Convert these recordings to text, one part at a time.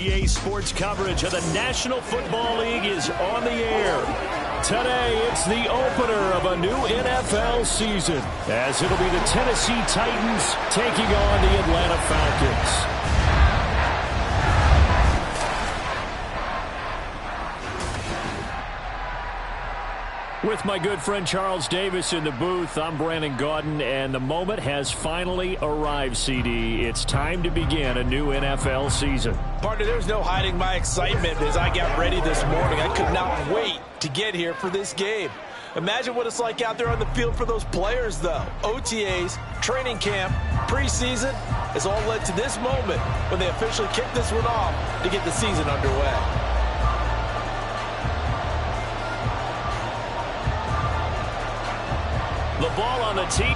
EA Sports coverage of the National Football League is on the air. Today, it's the opener of a new NFL season, as it'll be the Tennessee Titans taking on the Atlanta Falcons. With my good friend Charles Davis in the booth, I'm Brandon Gaudin, and the moment has finally arrived, CD. It's time to begin a new NFL season. Partner, there's no hiding my excitement as I got ready this morning. I could not wait to get here for this game. Imagine what it's like out there on the field for those players, though. OTAs, training camp, preseason has all led to this moment when they officially kick this one off to get the season underway. The ball on the tee.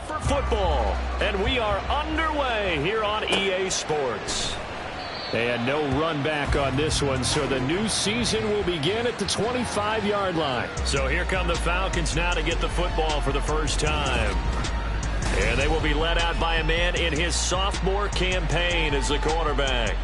For football, and we are underway here on EA Sports. They had no run back on this one, so the new season will begin at the 25-yard line. So here come the Falcons now to get the football for the first time. And they will be led out by a man in his sophomore campaign as the quarterback.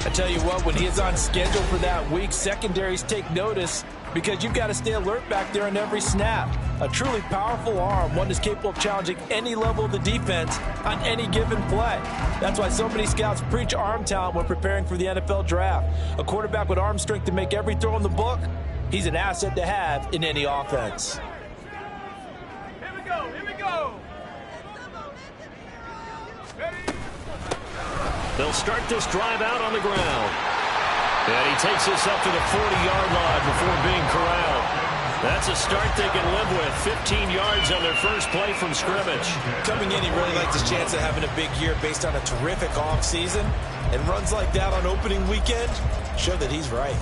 I tell you what, when he is on schedule for that week, secondaries take notice because you've got to stay alert back there on every snap. A truly powerful arm, one that's capable of challenging any level of the defense on any given play. That's why so many scouts preach arm talent when preparing for the NFL draft. A quarterback with arm strength to make every throw in the book, he's an asset to have in any offense. Here we go, here we go. They'll start this drive out on the ground. And he takes this up to the 40-yard line before being corralled. That's a start they can live with. 15 yards on their first play from scrimmage. Coming in, he really likes his chance of having a big year based on a terrific offseason. And runs like that on opening weekend show that he's right.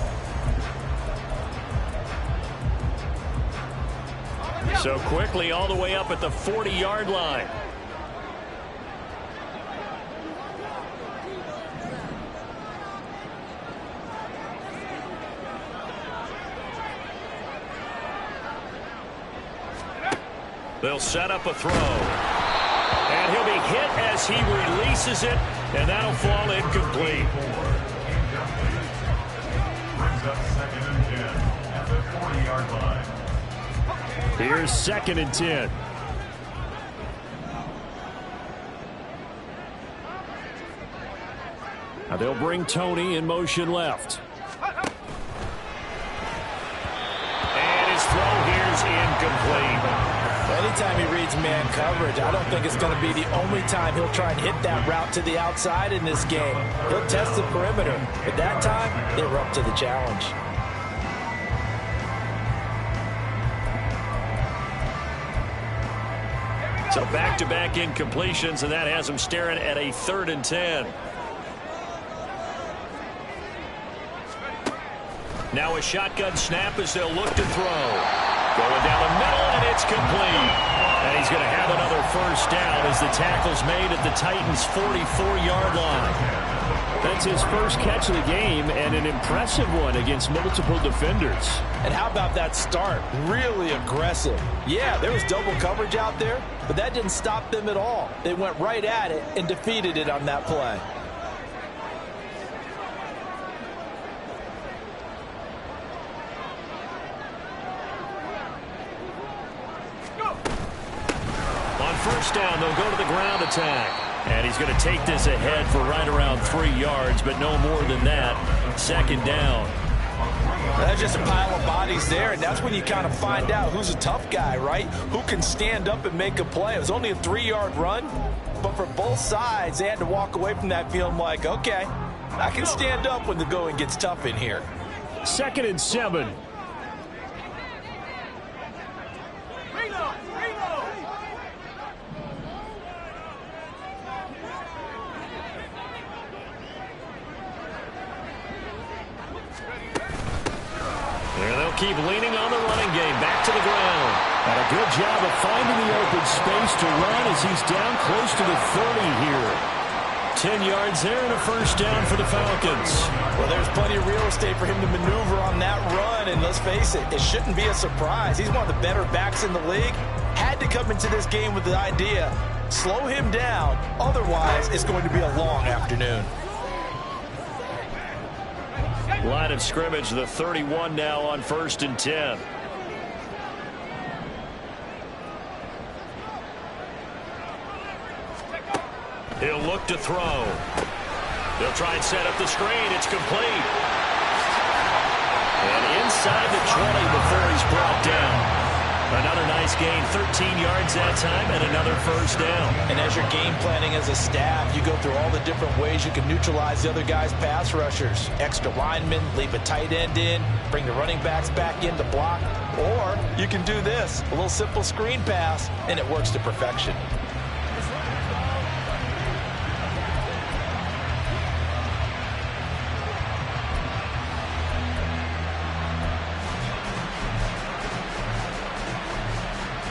So quickly all the way up at the 40-yard line. They'll set up a throw. And he'll be hit as he releases it, and that'll fall incomplete. Brings up 2nd and 10 at the 40-yard line. Here's 2nd and 10. Now they'll bring Tony in motion left. And his throw here's incomplete. Anytime he reads man coverage, I don't think it's going to be the only time he'll try and hit that route to the outside in this game. He'll test the perimeter, but that time, they were up to the challenge. So back-to-back incompletions, and that has him staring at a 3rd and 10. Now a shotgun snap as they'll look to throw. Going down the middle, and it's complete. And he's going to have another first down as the tackle's made at the Titans' 44-yard line. That's his first catch of the game, and an impressive one against multiple defenders. And how about that start? Really aggressive. Yeah, there was double coverage out there, but that didn't stop them at all. They went right at it and defeated it on that play. First down, they'll go to the ground attack. And he's going to take this ahead for right around 3 yards, but no more than that. 2nd down. That's just a pile of bodies there, and that's when you kind of find out who's a tough guy, right? Who can stand up and make a play. It was only a 3-yard run, but for both sides, they had to walk away from that feeling like, okay, I can stand up when the going gets tough in here. 2nd and 7. They'll keep leaning on the running game. Back to the ground. And a good job of finding the open space to run as he's down close to the 30 here. 10 yards there and a first down for the Falcons. Well, there's plenty of real estate for him to maneuver on that run, and let's face it, it shouldn't be a surprise. He's one of the better backs in the league. Had to come into this game with the idea, slow him down, otherwise it's going to be a long afternoon. Line of scrimmage, the 31 now on 1st and 10. He'll look to throw. They'll try and set up the screen. It's complete. And inside the 20 before he's brought down. Another nice gain, 13 yards that time, and another first down. And as you're game planning as a staff, you go through all the different ways you can neutralize the other guy's pass rushers. Extra linemen, leave a tight end in, bring the running backs back in to block. Or you can do this, a little simple screen pass, and it works to perfection.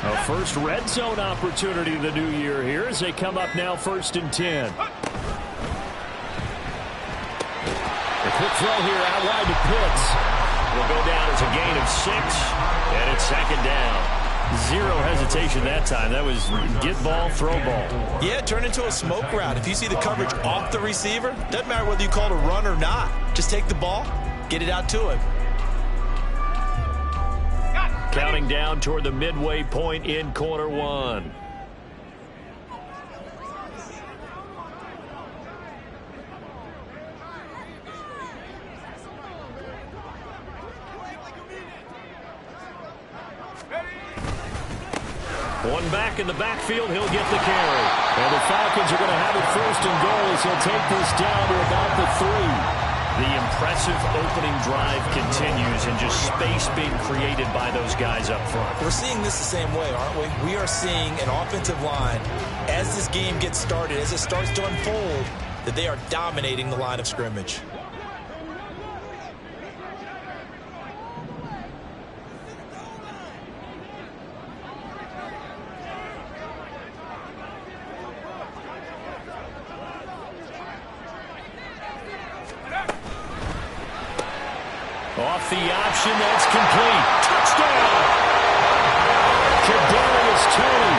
A first red zone opportunity of the new year here as they come up now 1st and 10. A quick throw here out wide to Pitts. Will go down as a gain of 6, and it's 2nd down. Zero hesitation that time. That was get ball, throw ball. Yeah, turn into a smoke route. If you see the coverage off the receiver, doesn't matter whether you call it a run or not. Just take the ball, get it out to him. Counting down toward the midway point in quarter 1. One back in the backfield, he'll get the carry. And the Falcons are going to have it 1st and goal as he'll take this down to about the 3. The impressive opening drive continues and just space being created by those guys up front. We're seeing this the same way, aren't we? We are seeing an offensive line, as this game gets started, as it starts to unfold, that they are dominating the line of scrimmage. Off the option, that's complete. Touchdown! Kadarius Toney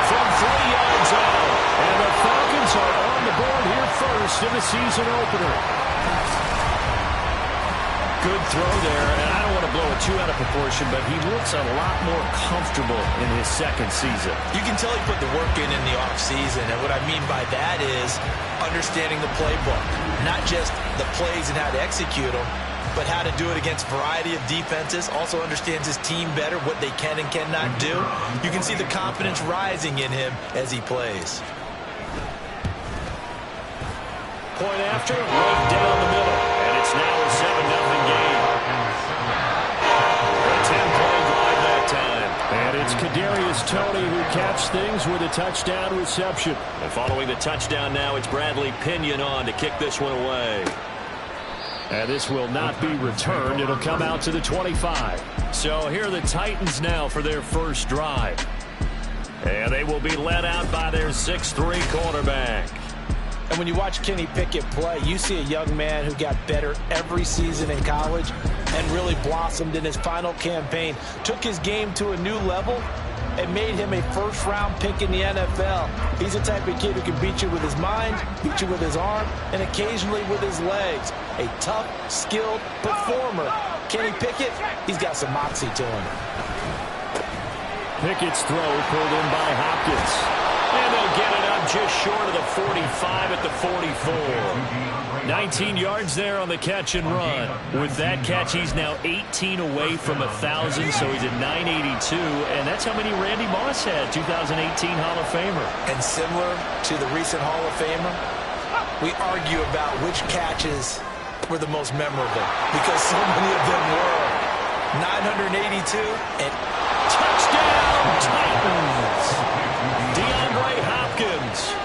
from 3 yards out. And the Falcons are on the board here first in the season opener. Good throw there, and I don't want to blow it too out of proportion, but he looks a lot more comfortable in his 2nd season. You can tell he put the work in the offseason, and what I mean by that is understanding the playbook. Not just the plays and how to execute them, but how to do it against a variety of defenses. Also understands his team better, what they can and cannot do. You can see the confidence rising in him as he plays. Point after, right down the middle. And it's now a 7-0 game. A 10-play drive that time. And it's Kadarius Toney who catches things with a touchdown reception. And following the touchdown now, it's Bradley Pinion on to kick this one away. And this will not be returned. It'll come out to the 25. So here are the Titans now for their first drive. And they will be led out by their 6'3" quarterback. And when you watch Kenny Pickett play, you see a young man who got better every season in college and really blossomed in his final campaign. Took his game to a new level and made him a first-round pick in the NFL. He's the type of kid who can beat you with his mind, beat you with his arm, and occasionally with his legs. A tough, skilled performer. Kenny Pickett, he's got some moxie to him. Pickett's throw pulled in by Hopkins. And they'll get it up just short of the 45 at the 44. 19 yards there on the catch and run. With that catch, he's now 18 away from 1,000, so he's at 982. And that's how many Randy Moss had, 2018 Hall of Famer. And similar to the recent Hall of Famer, we argue about which catches were the most memorable because so many of them were. 982 and touchdown Titans. DeAndre Hopkins,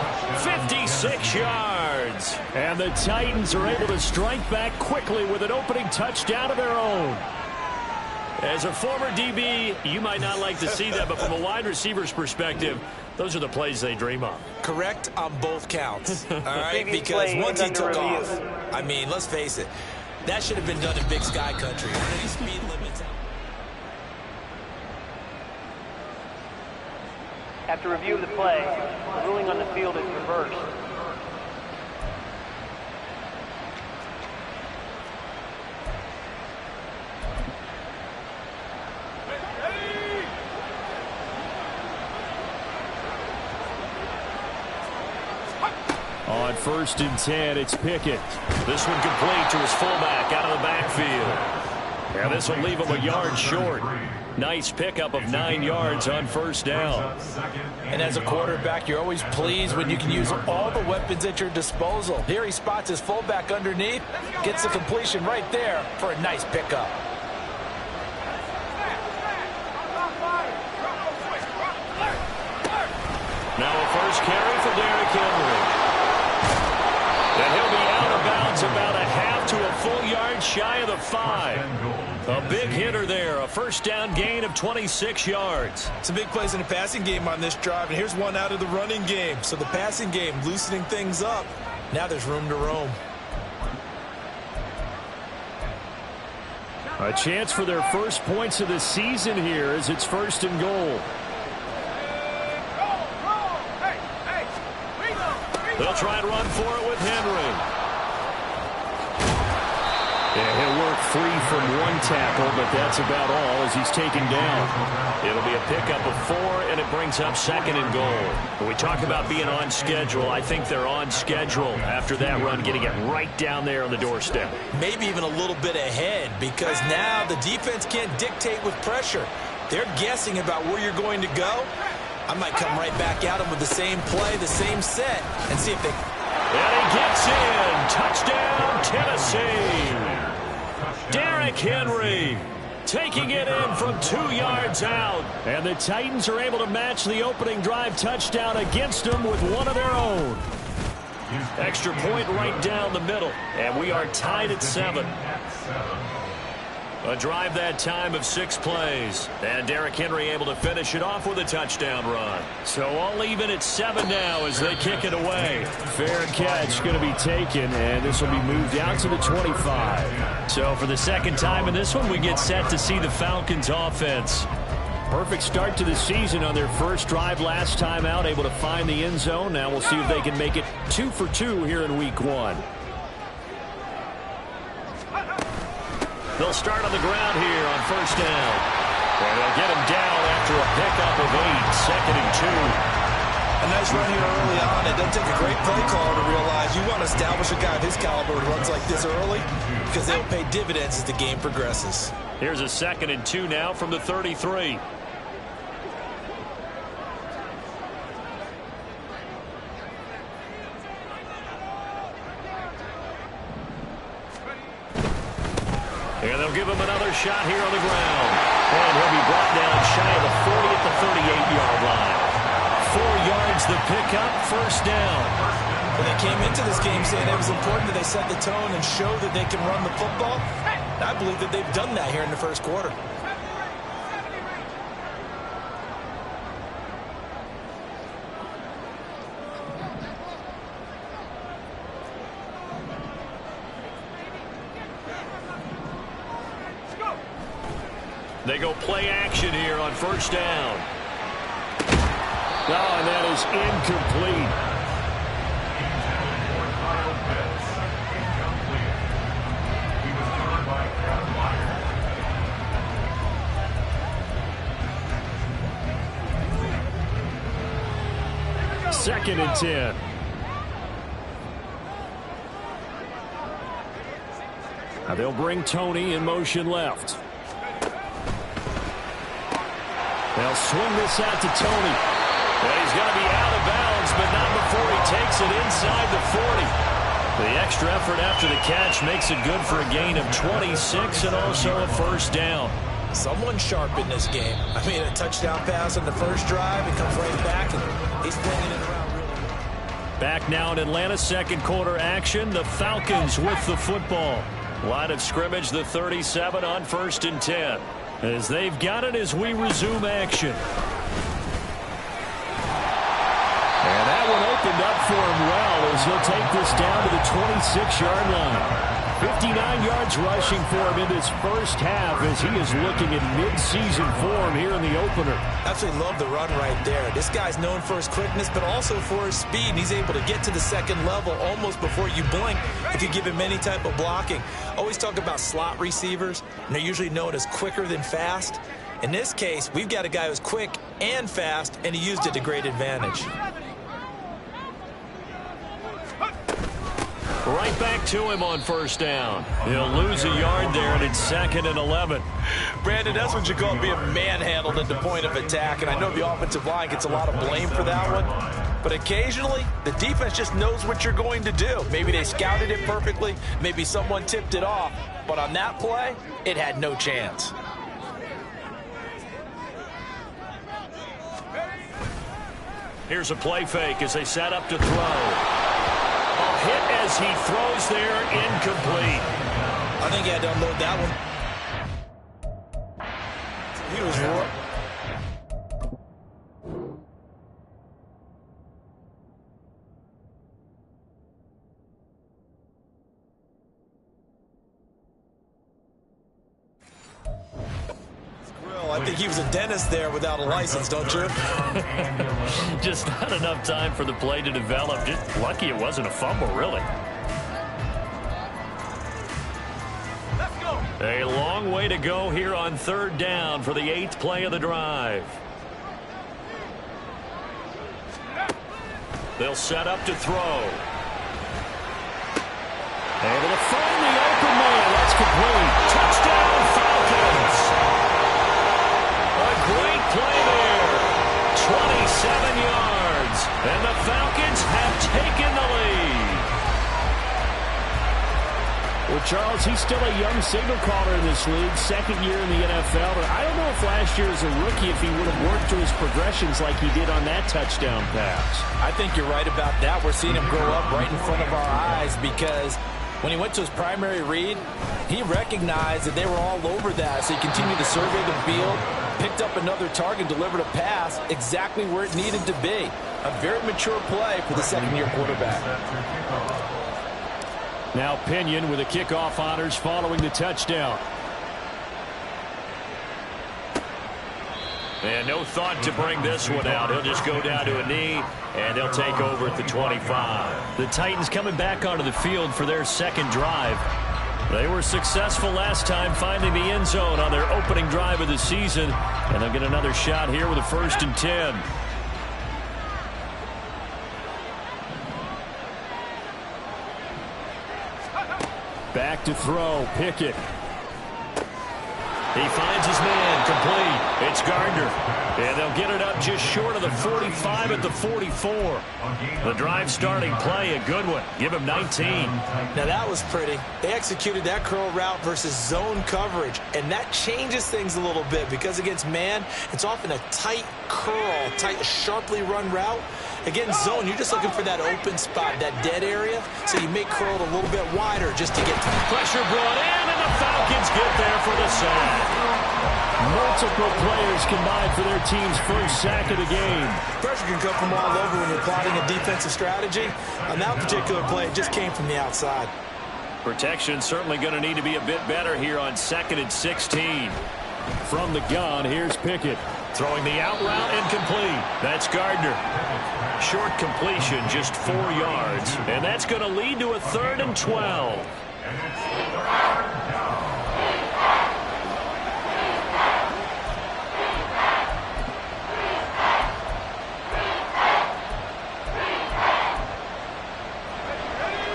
56 yards. And the Titans are able to strike back quickly with an opening touchdown of their own. As a former DB, you might not like to see that, but from a wide receiver's perspective, those are the plays they dream of. Correct on both counts, all right? Because once he took off, I mean, let's face it, that should have been done in Big Sky country. Any speed limits. After review of the play, the ruling on the field is reversed. On 1st and 10, it's Pickett. This one complete to his fullback out of the backfield. And this will leave him a yard short. Nice pickup of 9 yards on 1st down. And as a quarterback, you're always pleased when you can use all the weapons at your disposal. Here he spots his fullback underneath, gets the completion right there for a nice pickup. Now a first carry for Derrick Henry. And he'll be out of bounds about a half to a full yard shy of the 5. A big hitter there, a first down gain of 26 yards. Some big plays in the passing game on this drive, and here's one out of the running game. So the passing game loosening things up. Now there's room to roam. A chance for their first points of the season here as it's 1st and goal. They'll try and run for it with Henry. Yeah, he'll work free from one tackle, but that's about all as he's taken down. It'll be a pickup of 4, and it brings up 2nd and goal. When we talk about being on schedule, I think they're on schedule after that run, getting it right down there on the doorstep. Maybe even a little bit ahead, because now the defense can't dictate with pressure. They're guessing about where you're going to go. I might come right back at them with the same play, the same set, and see if they... And he gets in. Touchdown, Tennessee. Derrick Henry taking it in from 2 yards out. And the Titans are able to match the opening drive touchdown against them with one of their own. Extra point right down the middle. And we are tied at 7. A drive that time of 6 plays. And Derrick Henry able to finish it off with a touchdown run. So all even at 7 now as they kick it away. Fair catch going to be taken, and this will be moved out to the 25. So for the second time in this one, we get set to see the Falcons offense. Perfect start to the season on their first drive last time out, able to find the end zone. Now we'll see if they can make it 2 for 2 here in week 1. They'll start on the ground here on 1st down. And they'll get him down after a pickup of 8, 2nd and 2. A nice run here early on. It doesn't take a great play caller to realize you want to establish a guy of his caliber who runs like this early because they'll pay dividends as the game progresses. Here's a 2nd and 2 now from the 33. And they'll give him another shot here on the ground. And he'll be brought down shy of the 40 at the 38-yard line. 4 yards the pickup, 1st down. Well, they came into this game saying it was important that they set the tone and show that they can run the football. I believe that they've done that here in the 1st quarter. They go play action here on 1st down. Oh, and that is incomplete. Second and 10. Now they'll bring Tony in motion left. They'll swing this out to Tony. And he's going to be out of bounds, but not before he takes it inside the 40. The extra effort after the catch makes it good for a gain of 26 and also a 1st down. Someone sharp in this game. I mean, a touchdown pass on the first drive. It comes right back, and he's flinging it around really well. Back now in Atlanta, 2nd quarter action. The Falcons with the football. Line of scrimmage, the 37 on 1st and 10. as they've got it as we resume action. And that one opened up for him well as he'll take this down to the 26-yard line. 59 yards rushing for him in this first half as he is looking at mid-season form here in the opener. Absolutely love the run right there. This guy's known for his quickness, but also for his speed. And he's able to get to the second level almost before you blink if you give him any type of blocking. Always talk about slot receivers, and they're usually known as quicker than fast. In this case, we've got a guy who's quick and fast, and he used it to great advantage. Right back to him on first down. He'll lose a yard there, and it's 2nd and 11. Brandon, that's what you call being manhandled at the point of attack, and I know the offensive line gets a lot of blame for that one. But occasionally, the defense just knows what you're going to do. Maybe they scouted it perfectly. Maybe someone tipped it off. But on that play, it had no chance. Here's a play fake as they set up to throw. Hit as he throws there, incomplete. I think he had to unload that one. He was wrong. I think he was a dentist there without a license, don't you? Just not enough time for the play to develop. Just lucky it wasn't a fumble, really. Let's go. A long way to go here on 3rd down for the 8th play of the drive. They'll set up to throw. Able to find the open man. That's complete. Touchdown, Falcons. A great play there. 27 yards. And the Falcons have taken the lead. Well, Charles, he's still a young signal caller in this league, 2nd year in the NFL. But I don't know if last year as a rookie, if he would have worked through his progressions like he did on that touchdown pass. I think you're right about that. We're seeing him grow up right in front of our eyes because when he went to his primary read, he recognized that they were all over that. So he continued to survey the field, picked up another target, delivered a pass exactly where it needed to be. A very mature play for the 2nd-year quarterback. Now Pinion with the kickoff honors following the touchdown. And no thought to bring this one out. He'll just go down to a knee, and they'll take over at the 25. The Titans coming back onto the field for their 2nd drive. They were successful last time finding the end zone on their opening drive of the season, and they'll get another shot here with a 1st and 10. Back to throw, Pickett. He finds his man, complete. It's Gardner. And they'll get it up just short of the 45 at the 44. The drive starting play, a good one. Give him 19. Now that was pretty. They executed that curl route versus zone coverage. And that changes things a little bit because against man, it's often a tight curl, tight, sharply run route. Against zone, you're just looking for that open spot, that dead area. So you may curl it a little bit wider just to get to the pressure brought in, and the Falcons get there for the sack. Multiple players combined for their team's first sack of the game. Pressure can come from all over when you're plotting a defensive strategy. On that particular play, it just came from the outside. Protection certainly going to need to be a bit better here on 2nd and 16. From the gun, here's Pickett. Throwing the out route, incomplete. That's Gardner. Short completion, just 4 yards. And that's going to lead to a 3rd and 12.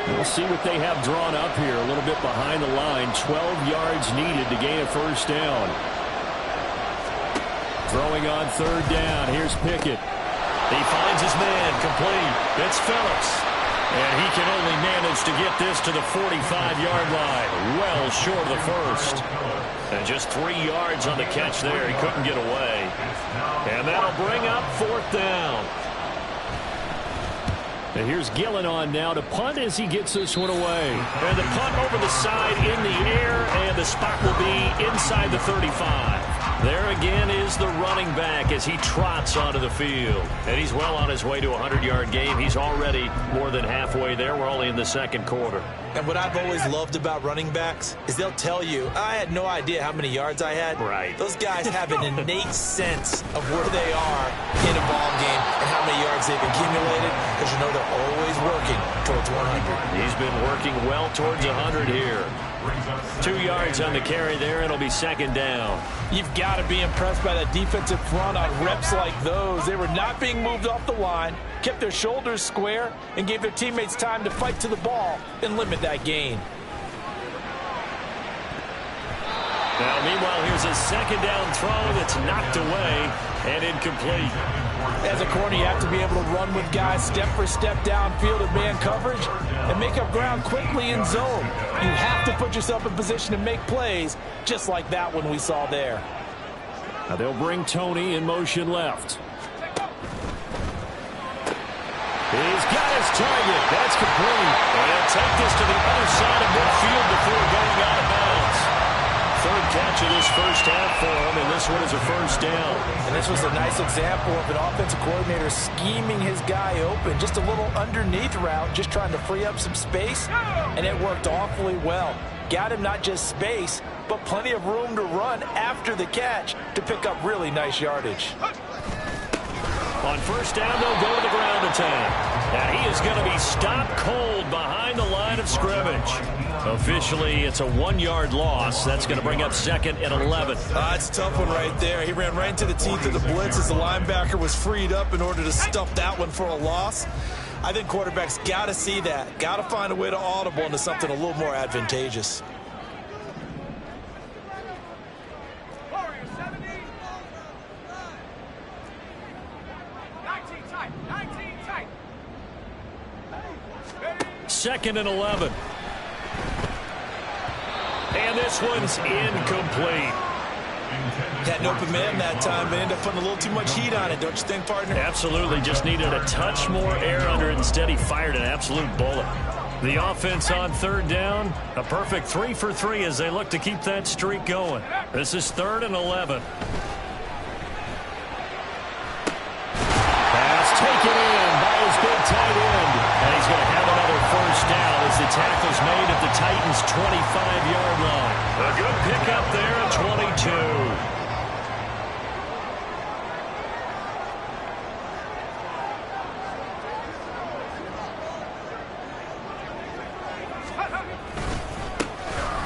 We'll see what they have drawn up here. A little bit behind the line. 12 yards needed to gain a 1st down. Throwing on 3rd down. Here's Pickett. He finds his man, complete. It's Phillips. And he can only manage to get this to the 45-yard line. Well short of the 1st. And just 3 yards on the catch there. He couldn't get away. And that'll bring up 4th down. And here's Gillen on now to punt as he gets this one away. And the punt over the side in the air, and the spot will be inside the 35. There again is the running back as he trots onto the field. And he's well on his way to a 100-yard game. He's already more than halfway there. We're only in the second quarter. And what I've always loved about running backs is they'll tell you, I had no idea how many yards I had. Right. Those guys have an innate sense of where they are in a ball game and how many yards they've accumulated, because you know they're always working towards 100. He's been working well towards 100 here. 2 yards on the carry there. It'll be second down. You've got to be impressed by that defensive front on reps like those. They were not being moved off the line, kept their shoulders square, and gave their teammates time to fight to the ball and limit that gain. Now, meanwhile, here's a second down throw that's knocked away and incomplete. As a corner, you have to be able to run with guys step for step downfield in man coverage and make up ground quickly in zone. You have to put yourself in position to make plays just like that one we saw there. Now they'll bring Tony in motion left. He's got his target. That's complete. And he'll take this to the other side of midfield before going out of bounds. Third catch of this first half for him, and this one is a first down. And this was a nice example of an offensive coordinator scheming his guy open. Just a little underneath route, just trying to free up some space, and it worked awfully well. Got him not just space, but plenty of room to run after the catch to pick up really nice yardage. On first down, they'll go to the ground attack. And he is going to be stopped cold behind the line of scrimmage. Officially, it's a 1-yard loss. That's going to bring up second and 11. It's a tough one right there. He ran right into the teeth of the blitz as the linebacker was freed up in order to stuff that one for a loss. I think quarterbacks got to see that. Got to find a way to audible into something a little more advantageous. Second and 11. And this one's incomplete. Had an open man that time, but ended up putting a little too much heat on it, don't you think, partner? Absolutely. Just needed a touch more air under it. Instead, he fired an absolute bullet. The offense on third down, a perfect 3 for 3 as they look to keep that streak going. This is 3rd and 11. Pass taken in by his big tight end. And he's going to have another first down as the tackle's made at the Titans' 25-yard line. A good pickup there at 22.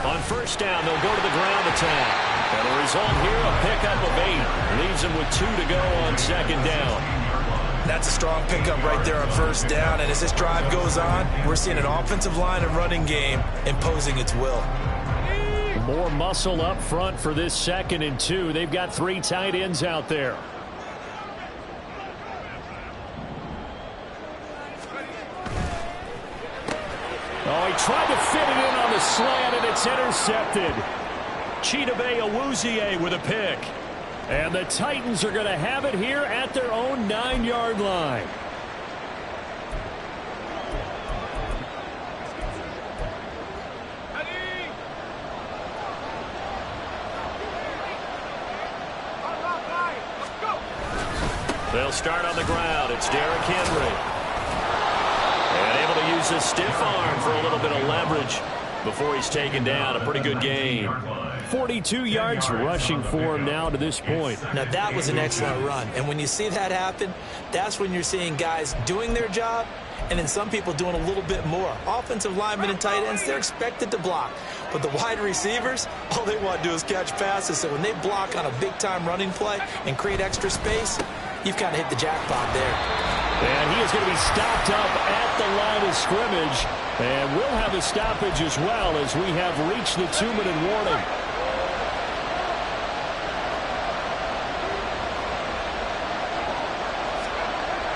On first down, they'll go to the ground attack. And the result here, a pickup of 8. Leaves them with 2 to go on second down. That's a strong pickup right there on first down. And as this drive goes on, we're seeing an offensive line and running game imposing its will. More muscle up front for this 2nd and 2. They've got 3 tight ends out there. Oh, he tried to fit it in on the slant, and it's intercepted. Chidobe Awuzie with a pick. And the Titans are going to have it here at their own 9-yard line. They'll start on the ground. It's Derrick Henry. And able to use his stiff arm for a little bit of leverage before he's taken down. A pretty good game. 42 yards rushing for him now to this point. Now, that was an excellent run. And when you see that happen, that's when you're seeing guys doing their job and then some people doing a little bit more. Offensive linemen and tight ends, they're expected to block. But the wide receivers, all they want to do is catch passes. So when they block on a big-time running play and create extra space, you've kind of hit the jackpot there. And he is going to be stopped up at the line of scrimmage. And we'll have a stoppage as well as we have reached the 2-minute warning.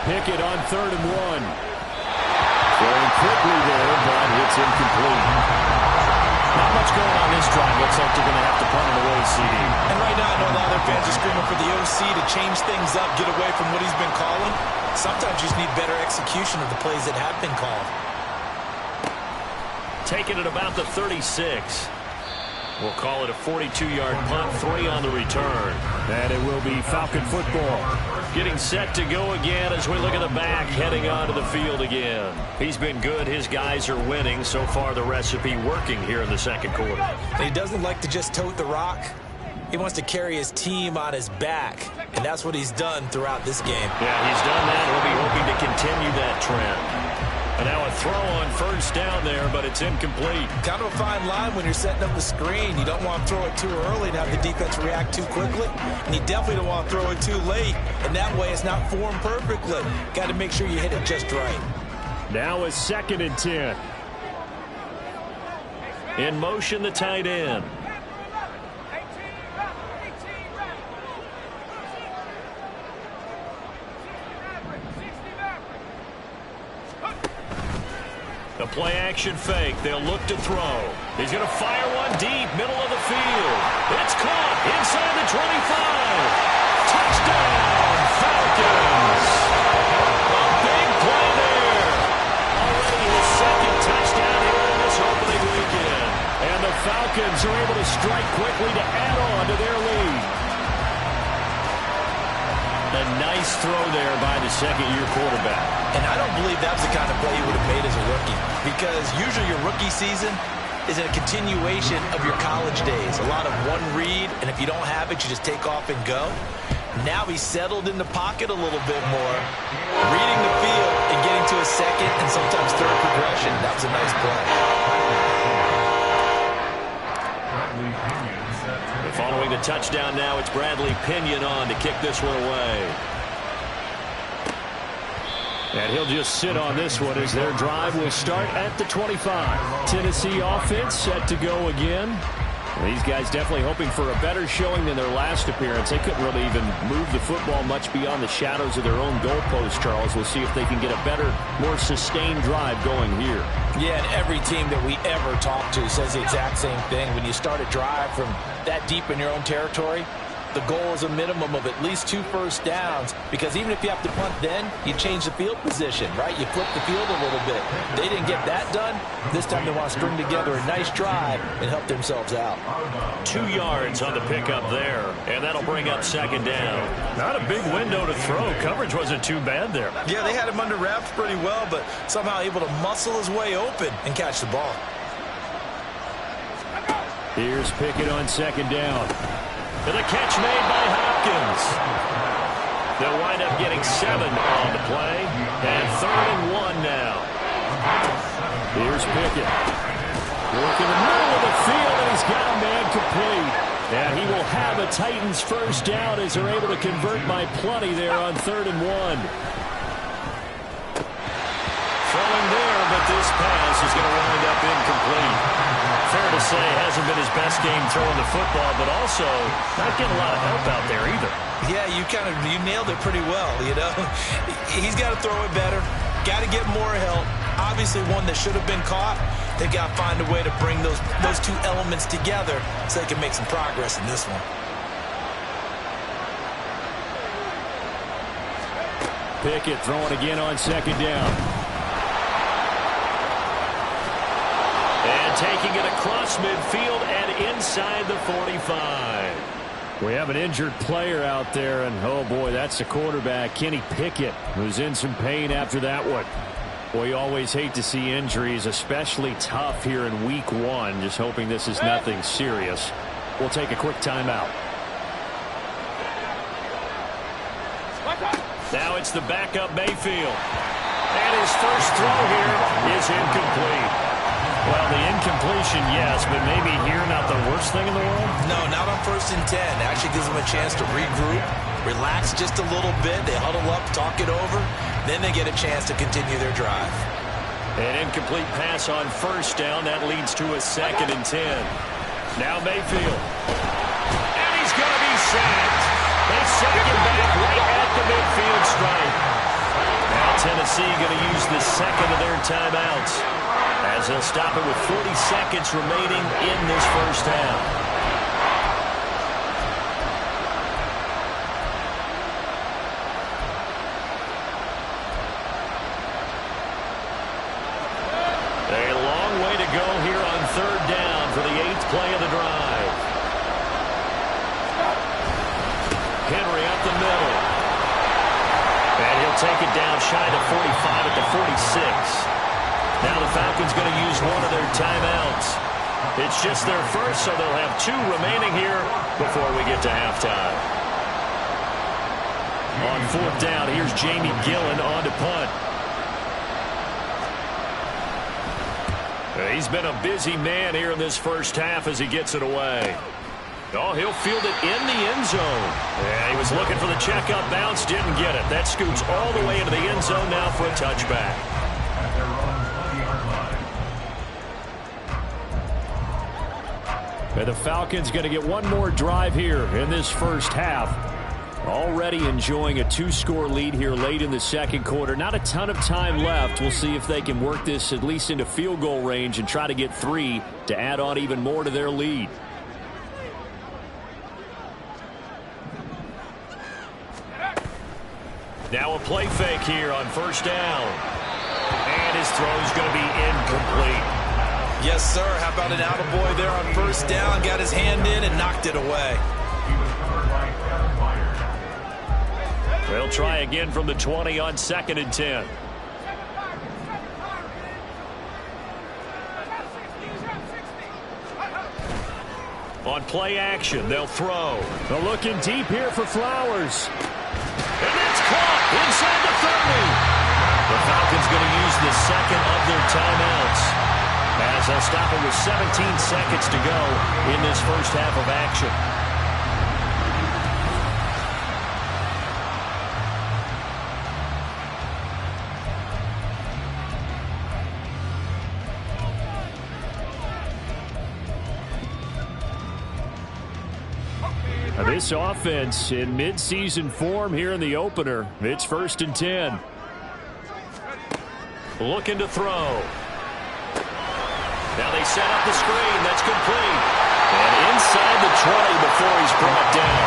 Pickett on 3rd and 1. Throwing quickly there, but it's incomplete. Not much going on this drive. Looks like they're going to have to punt it away, CD. And right now, I know a lot of their fans are screaming for the OC to change things up, get away from what he's been calling. Sometimes you just need better execution of the plays that have been called. Taking it about the 36. We'll call it a 42-yard punt, 3 on the return. And it will be Falcon football. Getting set to go again as we look at the back heading onto the field again. He's been good. His guys are winning. So far, the recipe working here in the second quarter. He doesn't like to just tote the rock. He wants to carry his team on his back, and that's what he's done throughout this game. Yeah, he's done that. He'll be hoping to continue that trend. And now a throw on first down there, but it's incomplete. Kind of a fine line when you're setting up the screen. You don't want to throw it too early and have the defense react too quickly. And you definitely don't want to throw it too late. And that way it's not formed perfectly. Got to make sure you hit it just right. Now a 2nd and 10. In motion, the tight end. The play-action fake. They'll look to throw. He's going to fire one deep, middle of the field. It's caught inside the 25. Touchdown, Falcons. A big play there. Already his 2nd touchdown here in this opening weekend. And the Falcons are able to strike quickly to add on to their lead. A nice throw there by the 2nd-year quarterback. And I don't believe that was the kind of play he would have made as a rookie, because usually your rookie season is a continuation of your college days. A lot of one read, and if you don't have it, you just take off and go. Now he's settled in the pocket a little bit more, reading the field and getting to a 2nd and sometimes 3rd progression. That was a nice play. Following the touchdown now, it's Bradley Pinion on to kick this one away. And he'll just sit on this one as their drive will start at the 25. Tennessee offense set to go again. These guys definitely hoping for a better showing than their last appearance. They couldn't really even move the football much beyond the shadows of their own goalpost, Charles. We'll see if they can get a better, more sustained drive going here. Yeah, and every team that we ever talk to says the exact same thing. When you start a drive from that deep in your own territory, the goal is a minimum of at least 2 first downs, because even if you have to punt then, you change the field position, right? You flip the field a little bit. They didn't get that done. This time they want to string together a nice drive and help themselves out. 2 yards on the pickup there, and that'll bring up 2nd down. Not a big window to throw. Coverage wasn't too bad there. Yeah, they had him under wraps pretty well, but somehow able to muscle his way open and catch the ball. Here's Pickett on 2nd down. And the catch made by Hopkins. They'll wind up getting 7 on the play. And 3rd and 1 now. Here's Pickett. Working the middle of the field, and he's got a man complete. And he will have a Titans first down as they're able to convert by plenty there on 3rd and 1. Throwing there, but this pass is going to wind up incomplete. Fair to say, hasn't been his best game throwing the football, but also not getting a lot of help out there either. Yeah, you nailed it pretty well, you know. He's got to throw it better, got to get more help. Obviously one that should have been caught. They've got to find a way to bring those 2 elements together so they can make some progress in this one. Pickett throwing again on 2nd down. And taking it across midfield and inside the 45. We have an injured player out there, and oh boy, that's the quarterback, Kenny Pickett, who's in some pain after that one. Boy, you always hate to see injuries, especially tough here in week 1. Just hoping this is nothing serious. We'll take a quick timeout. Now it's the backup Mayfield. And his first throw here is incomplete. Well, the incompletion, yes, but maybe here not the worst thing in the world? No, not on 1st and 10. Actually gives them a chance to regroup, relax just a little bit. They huddle up, talk it over. Then they get a chance to continue their drive. An incomplete pass on 1st down. That leads to a 2nd and 10. Now Mayfield. And he's going to be sacked. They sack him back right at the midfield stripe. Now Tennessee going to use the 2nd of their timeouts, as they'll stop it with 40 seconds remaining in this first half. A long way to go here on 3rd down for the 8th play of the drive. they'll take it down shy to 45 at the 46. Now the Falcons going to use one of their timeouts. It's just their first, so they'll have 2 remaining here before we get to halftime. On 4th down, here's Jamie Gillen on to punt. He's been a busy man here in this first half as he gets it away. Oh, he'll field it in the end zone. Yeah, he was looking for the checkup bounce, didn't get it. That scoots all the way into the end zone now for a touchback. And the Falcons going to get one more drive here in this first half. Already enjoying a 2-score lead here late in the second quarter. Not a ton of time left. We'll see if they can work this at least into field goal range and try to get 3 to add on even more to their lead. Now a play fake here on 1st down. And his throw's going to be incomplete. Yes, sir. How about an attaboy there on 1st down? Got his hand in and knocked it away. They'll try again from the 20 on 2nd and 10. On play action, they'll throw. They're looking deep here for Flowers. And it's caught inside the 30. The Falcons going to use the second of their timeouts, as they'll stop it with 17 seconds to go in this first half of action. This offense in midseason form here in the opener. It's 1st and 10. Looking to throw. Now they set up the screen. That's complete. And inside the 20 before he's brought down.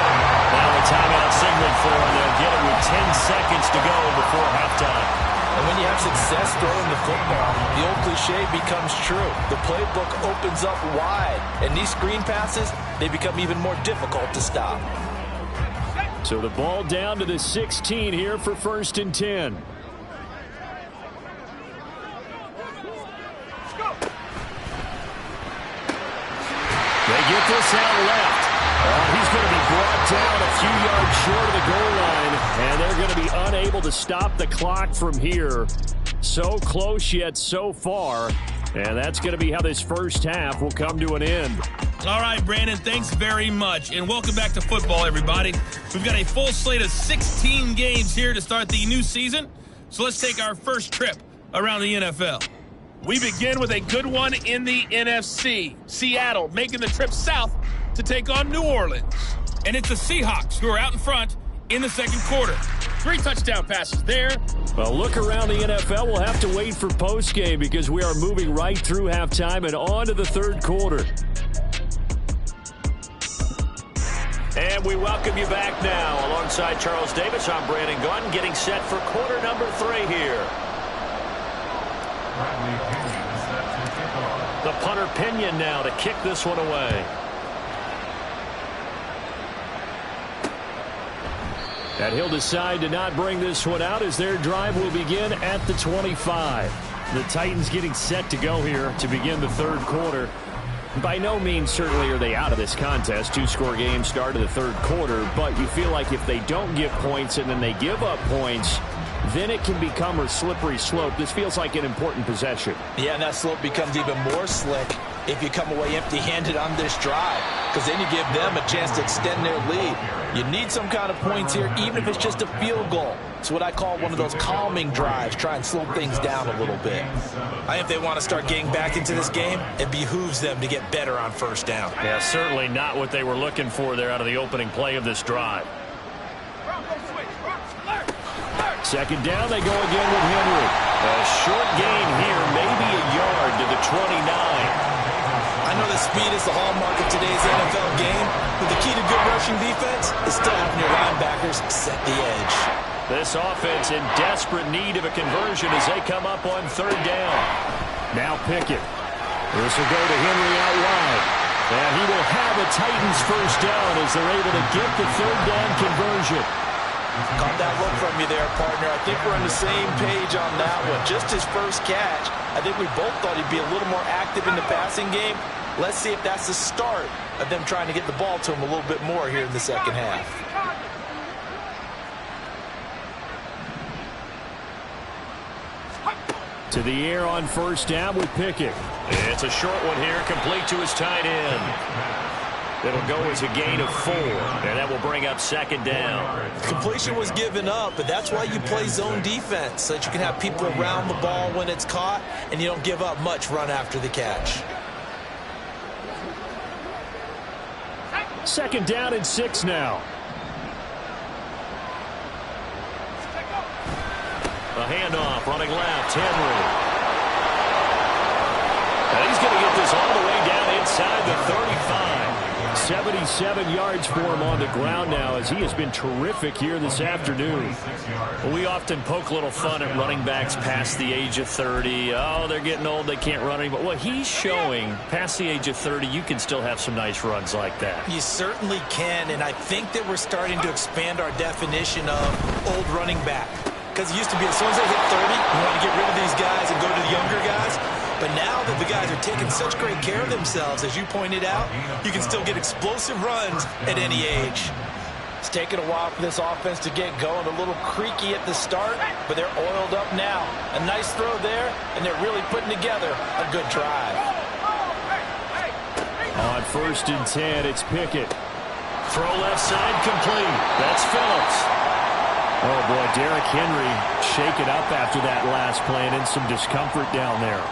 Now the timeout signaled for, and they'll get it with 10 seconds to go before halftime. And when you have success throwing the football, the old cliche becomes true. The playbook opens up wide, and these screen passes, they become even more difficult to stop. So the ball down to the 16 here for 1st and 10. They get this out left. He's going to be brought down a few yards short of the goal line, and they're going to be unable to stop the clock from here. So close yet so far, and that's going to be how this first half will come to an end. All right, Brandon, thanks very much, and welcome back to football, everybody. We've got a full slate of 16 games here to start the new season, so let's take our first trip around the NFL. We begin with a good one in the NFC. Seattle making the trip south to take on New Orleans. And it's the Seahawks who are out in front in the second quarter. 3 touchdown passes there. Well, look around the NFL. We'll have to wait for postgame because we are moving right through halftime and on to the third quarter. And we welcome you back now. Alongside Charles Davis, I'm Brandon Gaudin, getting set for quarter number 3 here. The punter Pinion now to kick this one away. And he'll decide to not bring this one out as their drive will begin at the 25. The Titans getting set to go here to begin the third quarter. By no means certainly are they out of this contest. 2-score game start of the third quarter, but you feel like if they don't get points and then they give up points, then it can become a slippery slope. This feels like an important possession. Yeah, and that slope becomes even more slick if you come away empty-handed on this drive, because then you give them a chance to extend their lead. You need some kind of points here, even if it's just a field goal. It's what I call one of those calming drives. Try and slow things down a little bit. I think if they want to start getting back into this game, it behooves them to get better on first down. Yeah, certainly not what they were looking for there out of the opening play of this drive. Second down, they go again with Henry. A short gain here, maybe a yard to the 29. I know that speed is the hallmark of today's NFL game, but the key to good rushing defense is still having your linebackers set the edge. This offense in desperate need of a conversion as they come up on third down. Now Pickett. This will go to Henry out wide. And he will have a Titans first down as they're able to get the third down conversion. Caught that look from you there, partner. I think we're on the same page on that one. Just his first catch, I think we both thought he'd be a little more active in the passing game. Let's see if that's the start of them trying to get the ball to him a little bit more here in the second half. To the air on first down with Pickett. It's a short one here, complete to his tight end. It'll go as a gain of 4, and that will bring up second down. Completion was given up, but that's why you play zone defense, so that you can have people around the ball when it's caught, and you don't give up much run after the catch. Second down and 6 now. A handoff, running left, Henry. And he's going to get this all the way down inside the 35. 77 yards for him on the ground now, as he has been terrific here this afternoon. We often poke a little fun at running backs past the age of 30. Oh, they're getting old, they can't run anymore. Well, he's showing past the age of 30, you can still have some nice runs like that. You certainly can, and I think that we're starting to expand our definition of old running back. Because it used to be as soon as they hit 30, you want to get rid of these guys and go to the younger guys. But now that the guys are taking such great care of themselves, as you pointed out, you can still get explosive runs at any age. It's taken a while for this offense to get going. A little creaky at the start, but they're oiled up now. A nice throw there, and they're really putting together a good drive. On first and 10, it's Pickett. Throw left side complete. That's Phillips. Oh, boy, Derrick Henry shaken up after that last play and in some discomfort down there.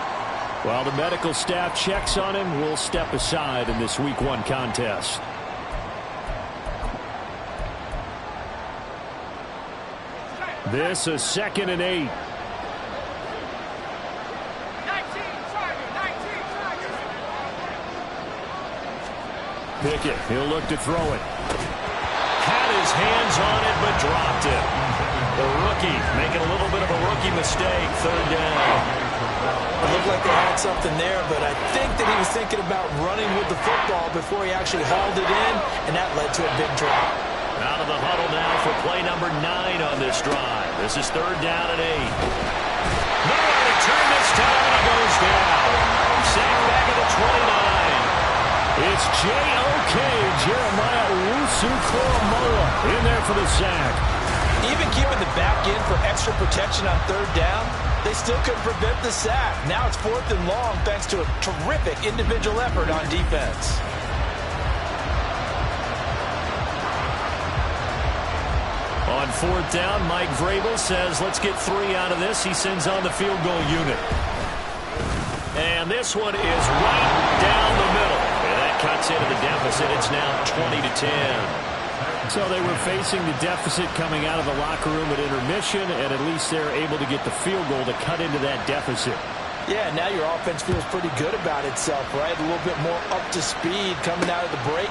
While the medical staff checks on him, we'll step aside in this Week 1 contest. This is 2nd and 8. Pickett, he'll look to throw it. Had his hands on it, but dropped it. The rookie making a little bit of a rookie mistake. 3rd down. It looked like they had something there, but I think that he was thinking about running with the football before he actually hauled it in, and that led to a big drop. Out of the huddle now for play number 9 on this drive. This is 3rd down and 8. Nowhere to turn this time, and he goes down. Sacked back at the 29. It's J.O.K. Jeremiah Owusu-Koramoah in there for the sack. Even keeping the back in for extra protection on 3rd down, they still couldn't prevent the sack. Now it's 4th and long thanks to a terrific individual effort on defense. On 4th down, Mike Vrabel says, let's get 3 out of this. He sends on the field goal unit. And this one is right down the middle. And that cuts into the deficit. It's now 20-10. So they were facing the deficit coming out of the locker room at intermission, and at least they're able to get the field goal to cut into that deficit. Yeah, now your offense feels pretty good about itself, right? A little bit more up to speed coming out of the break.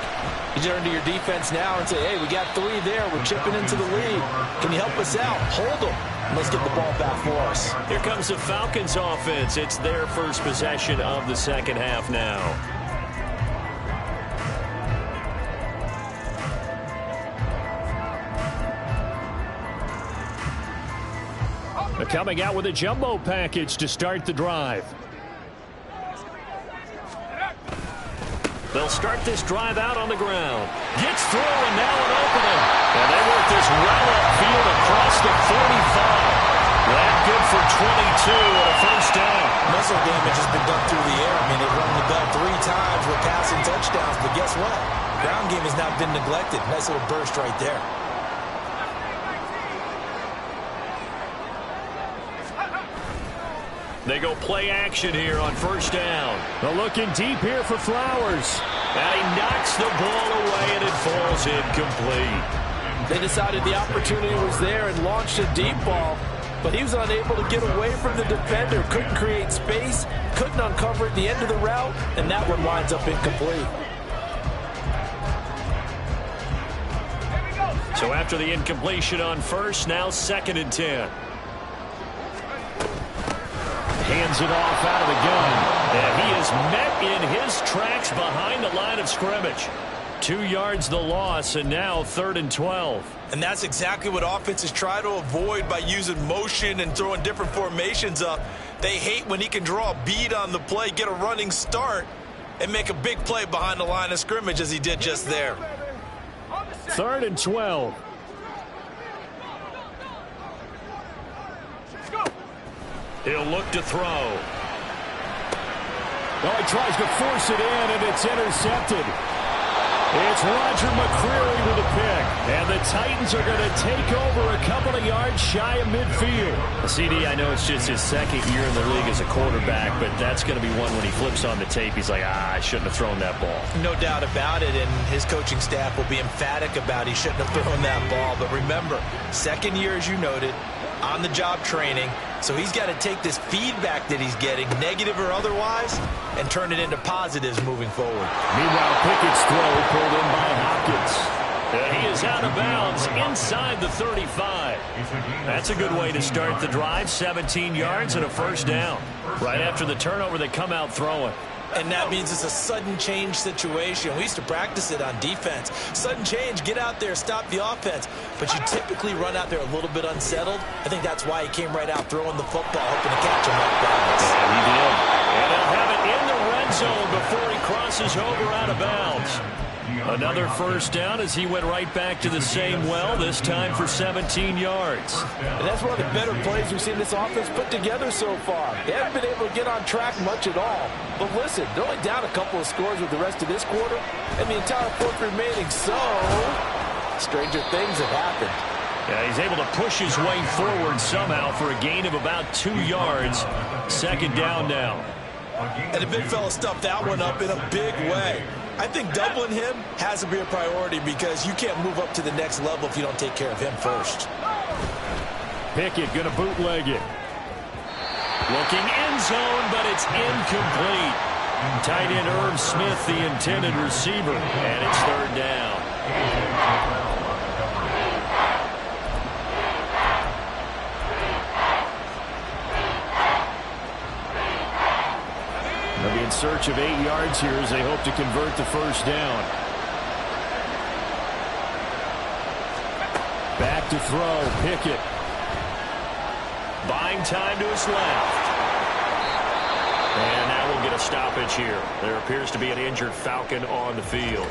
You turn to your defense now and say, hey, we got 3 there. We're chipping into the lead. Can you help us out? Hold them. Let's get the ball back for us. Here comes the Falcons offense. It's their first possession of the second half now. Coming out with a jumbo package to start the drive. They'll start this drive out on the ground. Gets through, and now an opening. And they work this well upfield across the 45. That good for 22 and a first down. Muscle damage has been done through the air. I mean, they've run the ball 3 times with passing touchdowns, but guess what? Ground game has not been neglected. Nice little burst right there. They go play action here on first down. They're looking deep here for Flowers. And he knocks the ball away, and it falls incomplete. They decided the opportunity was there and launched a deep ball, but he was unable to get away from the defender, couldn't create space, couldn't uncover at the end of the route, and that one winds up incomplete. So after the incompletion on first, now 2nd and 10. Hands it off out of the gun. And he is met in his tracks behind the line of scrimmage. 2 yards the loss, and now 3rd and 12. And that's exactly what offenses try to avoid by using motion and throwing different formations up. They hate when he can draw a bead on the play, get a running start, and make a big play behind the line of scrimmage as he did just there. 3rd and 12. He'll look to throw. Oh, he tries to force it in, and it's intercepted. It's Roger McCreary with a pick. And the Titans are going to take over a couple of yards shy of midfield. CD, I know it's just his 2nd year in the league as a quarterback, but that's going to be one when he flips on the tape, he's like, I shouldn't have thrown that ball. No doubt about it, and his coaching staff will be emphatic about he shouldn't have thrown that ball. But remember, 2nd year, as you noted, on-the-job training, so he's got to take this feedback that he's getting, negative or otherwise, and turn it into positives moving forward. Meanwhile, Pickett's throw pulled in by Hopkins. And he is out of bounds inside the 35. That's a good way to start the drive. 17 yards and a 1st down. Right after the turnover, they come out throwing. And that means it's a sudden change situation. We used to practice it on defense. Sudden change, get out there, stop the offense. But you typically run out there a little bit unsettled. I think that's why he came right out throwing the football, hoping to catch him like that. And he did. And he'll have it in the red zone before he crosses over out of bounds. Another 1st down as he went right back to the same well, this time for 17 yards. And that's one of the better plays we've seen this offense put together so far. They haven't been able to get on track much at all. But listen, they're only down a couple of scores with the rest of this quarter, and the entire 4th remaining, so stranger things have happened. Yeah, he's able to push his way forward somehow for a gain of about 2 yards. 2nd down now. And the big fella stuffed that one up in a big way. I think doubling him has to be a priority because you can't move up to the next level if you don't take care of him first. Pickett going to bootleg it. Looking end zone, but it's incomplete. Tight end Irv Smith, the intended receiver, and it's 3rd down. They'll be in search of 8 yards here as they hope to convert the 1st down. Back to throw, Pickett. Buying time to his left. And now we'll get a stoppage here. There appears to be an injured Falcon on the field.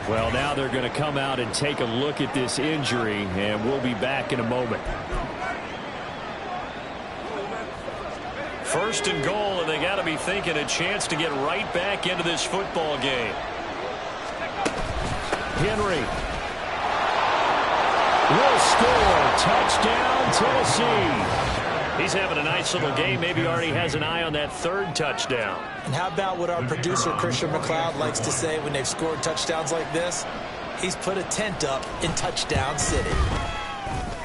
Well, now they're going to come out and take a look at this injury, and we'll be back in a moment. 1st and goal, and they got to be thinking a chance to get right back into this football game. Henry will score. Touchdown, Tennessee. He's having a nice little game. Maybe already has an eye on that 3rd touchdown. And how about what our producer, Christian McLeod, likes to say when they've scored touchdowns like this? He's put a tent up in Touchdown City.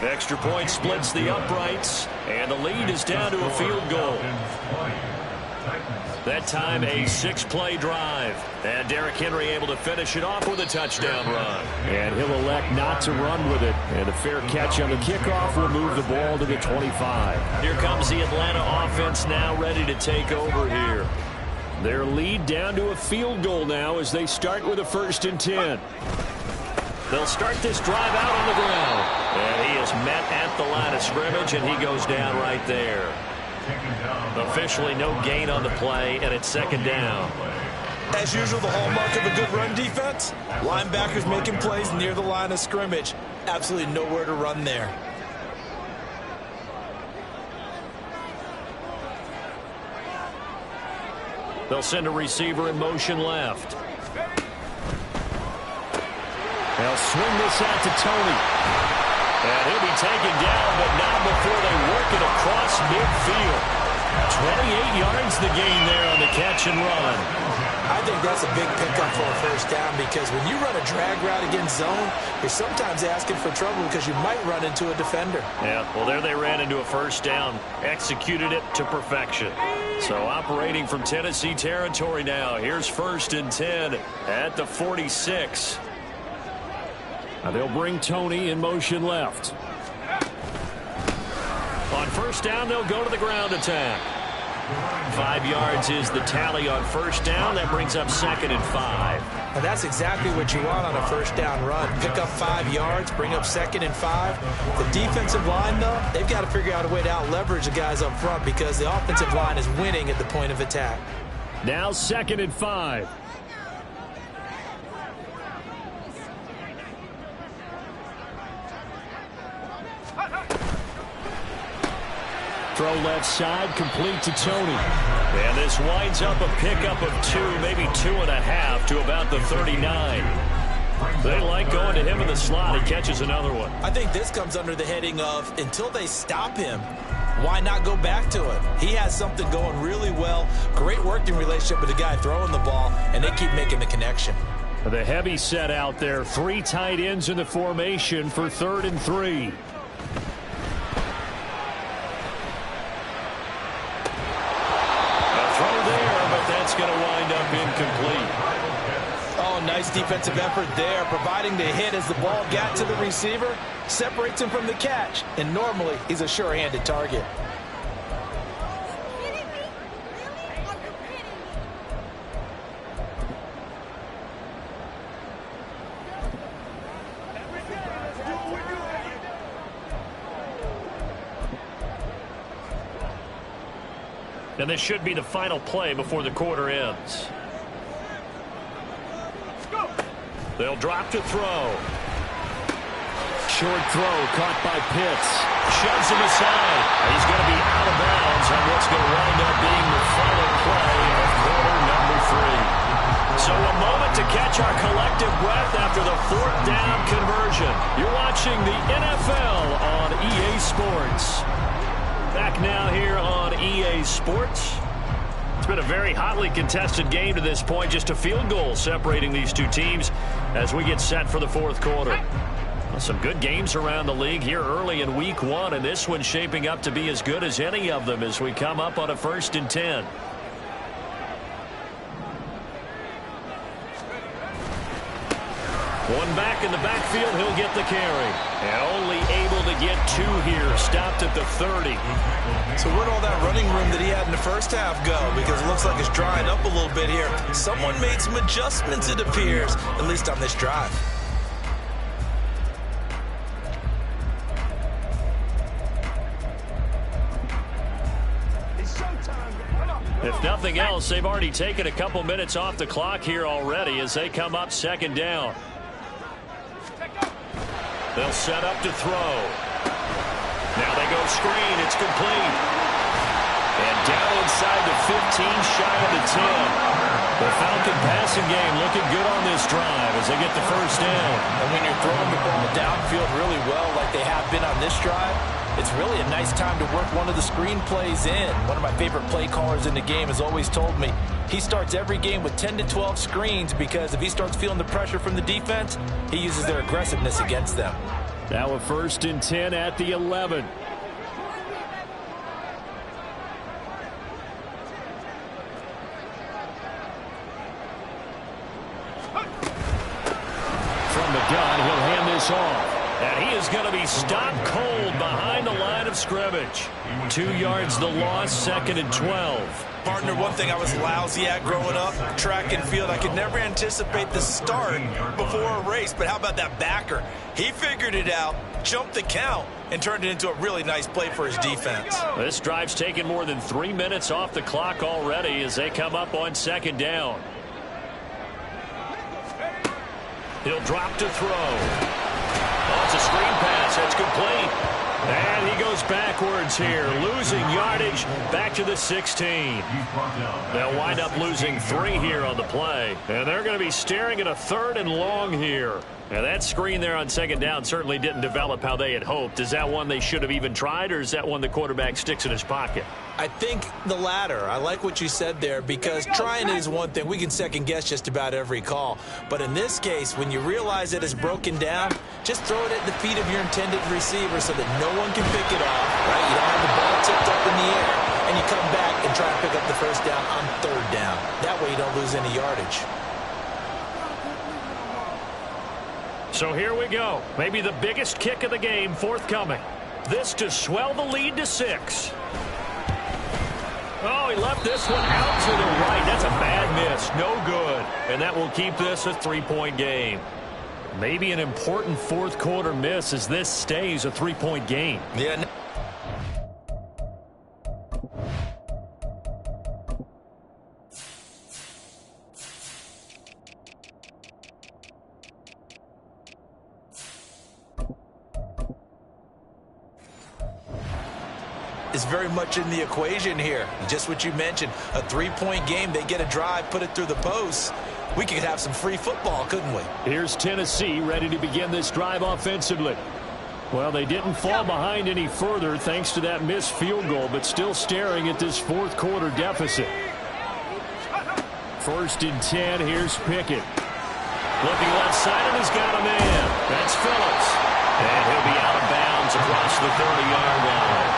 Extra point splits the uprights, and the lead is down to a field goal. That time a 6-play drive. And Derrick Henry able to finish it off with a touchdown run. And he'll elect not to run with it. And a fair catch on the kickoff will move the ball to the 25. Here comes the Atlanta offense now ready to take over here. Their lead down to a field goal now as they start with a 1st and 10. They'll start this drive out on the ground. And he is met at the line of scrimmage, and he goes down right there. Officially no gain on the play, and it's 2nd down. As usual, the hallmark of a good run defense, linebackers making plays near the line of scrimmage. Absolutely nowhere to run there. They'll send a receiver in motion left. They'll swing this out to Tony. And he'll be taken down, but not before they work it across midfield. 28 yards the gain there on the catch and run. I think that's a big pickup for a 1st down because when you run a drag route against zone, you're sometimes asking for trouble because you might run into a defender. Yeah, well, there they ran into a 1st down, executed it to perfection. So operating from Tennessee territory now. Here's 1st and 10 at the 46. Now they'll bring Tony in motion left. On 1st down, they'll go to the ground attack. 5 yards is the tally on 1st down. That brings up 2nd and 5. And that's exactly what you want on a first down run. Pick up 5 yards, bring up 2nd and 5. The defensive line, though, they've got to figure out a way to out-leverage the guys up front because the offensive line is winning at the point of attack. Now 2nd and 5. Throw left side, complete to Tony. And this winds up a pickup of 2, maybe 2.5 to about the 39. They like going to him in the slot. He catches another one. I think this comes under the heading of until they stop him, why not go back to it? He has something going really well. Great working relationship with the guy throwing the ball, and they keep making the connection. The heavy set out there. 3 tight ends in the formation for 3rd and 3. That's going to wind up incomplete. Oh, nice defensive effort there, providing the hit as the ball got to the receiver, separates him from the catch, and normally he's a sure-handed target. And this should be the final play before the quarter ends. They'll drop to throw. Short throw caught by Pitts. Shoves him aside. He's going to be out of bounds on what's going to wind up being the final play of quarter number 3. So a moment to catch our collective breath after the 4th down conversion. You're watching the NFL on EA Sports. Back now here on EA Sports. It's been a very hotly contested game to this point. Just a field goal separating these two teams as we get set for the 4th quarter. Well, some good games around the league here early in week 1, and this one's shaping up to be as good as any of them as we come up on a 1st and 10. One back in the backfield, he'll get the carry. And only able to get 2 here, stopped at the 30. So where'd all that running room that he had in the first half go? Because it looks like it's drying up a little bit here. Someone made some adjustments, it appears, at least on this drive. If nothing else, they've already taken a couple minutes off the clock here already as they come up 2nd down. They'll set up to throw. Now they go screen. It's complete. And down inside the 15, shy of the 10. The Falcon passing game looking good on this drive as they get the 1st down. And when you're throwing the ball downfield really well like they have been on this drive, it's really a nice time to work one of the screen plays in. One of my favorite play callers in the game has always told me he starts every game with 10 to 12 screens because if he starts feeling the pressure from the defense, he uses their aggressiveness against them. Now a 1st and 10 at the 11. From the gun, he'll hand this off. And he is going to be stopped cold behind the line of scrimmage. 2 yards the loss, 2nd and 12. Partner, one thing I was lousy at growing up, track and field, I could never anticipate the start before a race, but how about that backer? He figured it out, jumped the count, and turned it into a really nice play for his defense. This drive's taken more than 3 minutes off the clock already as they come up on 2nd down. He'll drop to throw. Oh, it's a screen pass. That's complete. And he goes backwards here, losing yardage back to the 16. They'll wind up losing 3 here on the play. And they're going to be staring at a 3rd and long here. And that screen there on 2nd down certainly didn't develop how they had hoped. Is that one they should have even tried, or is that one the quarterback sticks in his pocket? I think the latter. I like what you said there because trying it is one thing. We can second guess just about every call. But in this case, when you realize that it's broken down, just throw it at the feet of your intended receiver so that no one can pick it off, right? You don't have the ball tipped up in the air, and you come back and try to pick up the 1st down on 3rd down. That way you don't lose any yardage. So here we go. Maybe the biggest kick of the game forthcoming. This to swell the lead to 6. Oh, he left this one out to the right. That's a bad miss. No good. And that will keep this a 3-point game. Maybe an important fourth quarter miss as this stays a 3-point game. Yeah. Is very much in the equation here. Just what you mentioned, a 3-point game. They get a drive, put it through the post. We could have some free football, couldn't we? Here's Tennessee ready to begin this drive offensively. Well, they didn't fall behind any further thanks to that missed field goal, but still staring at this fourth quarter deficit. 1st and 10, here's Pickett. Looking left side, and he's got a man. That's Phillips. And he'll be out of bounds across the 30-yard line.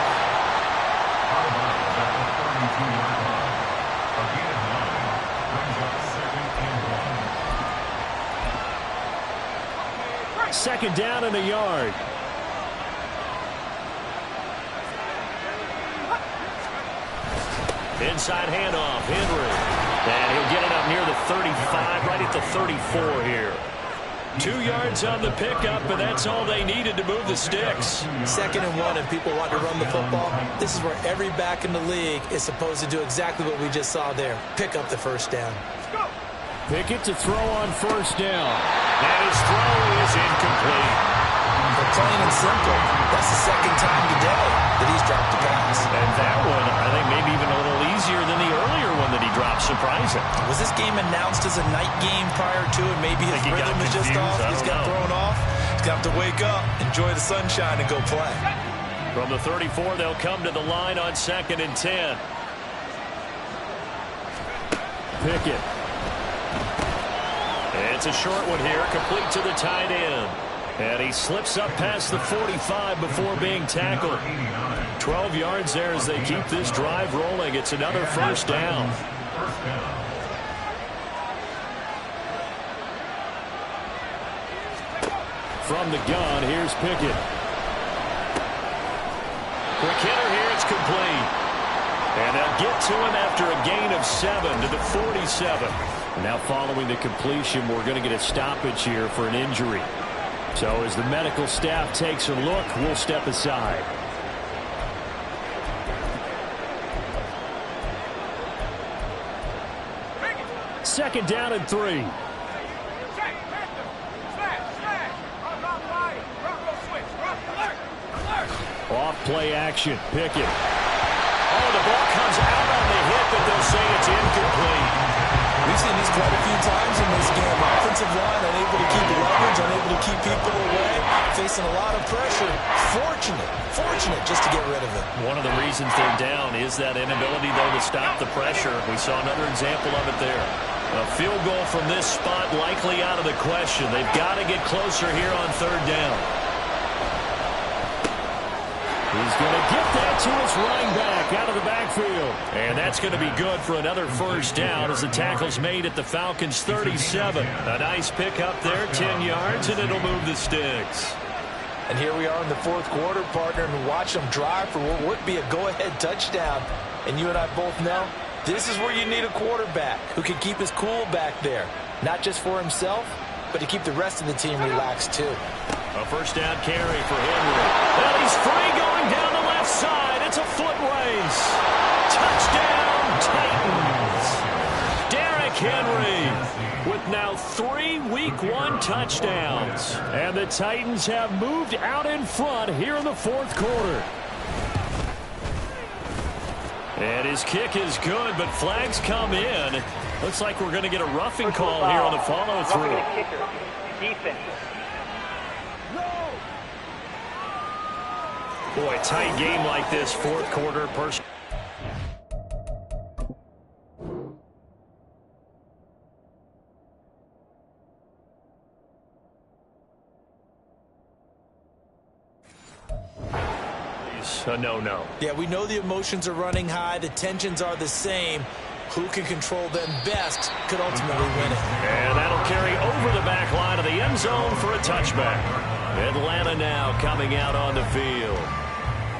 Second down and a yard. Inside handoff, Henry. And he'll get it up near the 35, right at the 34 here. 2 yards on the pickup, and that's all they needed to move the sticks. 2nd and 1, and people want to run the football. This is where every back in the league is supposed to do exactly what we just saw there. Pick up the first down. Pickett to throw on 1st down. And his throw is incomplete. For plain and simple, that's the 2nd time today that he's dropped a pass. And that one, I think, maybe even a little easier than the earlier one that he dropped, surprising. Was this game announced as a night game prior to it? Maybe his rhythm is just off. He's got thrown off. He's got to wake up, enjoy the sunshine, and go play. From the 34, they'll come to the line on 2nd and 10. Pickett. It's a short one here, complete to the tight end. And he slips up past the 45 before being tackled. 12 yards there as they keep this drive rolling. It's another 1st down. From the gun, here's Pickett. Quick hitter here, it's complete. And they'll get to him after a gain of 7 to the 47. Now following the completion, we're going to get a stoppage here for an injury. So as the medical staff takes a look, we'll step aside. Second down and 3. Off play action, Pickett. Oh, the ball comes out on the hit, but they'll say it's incomplete. We've seen this quite a few times in this game. Offensive line unable to keep leverage, unable to keep people away, facing a lot of pressure. Fortunate just to get rid of it. One of the reasons they're down is that inability, though, to stop the pressure. We saw another example of it there. A field goal from this spot likely out of the question. They've got to get closer here on 3rd down. He's going to get that to his running back out of the backfield. And that's going to be good for another 1st down as the tackle's made at the Falcons' 37. A nice pickup there, 10 yards, and it'll move the sticks. And here we are in the 4th quarter, partner, and watch them drive for what would be a go-ahead touchdown. And you and I both know this is where you need a quarterback who can keep his cool back there. Not just for himself, but to keep the rest of the team relaxed, too. A 1st down carry for Henry. Well, he's free going down the left side. It's a foot race. Touchdown, Titans. Derrick Henry with now 3 Week 1 touchdowns. And the Titans have moved out in front here in the 4th quarter. And his kick is good, but flags come in. Looks like we're going to get a roughing call here on the follow-through. Defense. Boy, tight game like this, 4th quarter. A no-no. Yeah, we know the emotions are running high. The tensions are the same. Who can control them best could ultimately win it. And that'll carry over the back line of the end zone for a touchback. Atlanta now coming out on the field.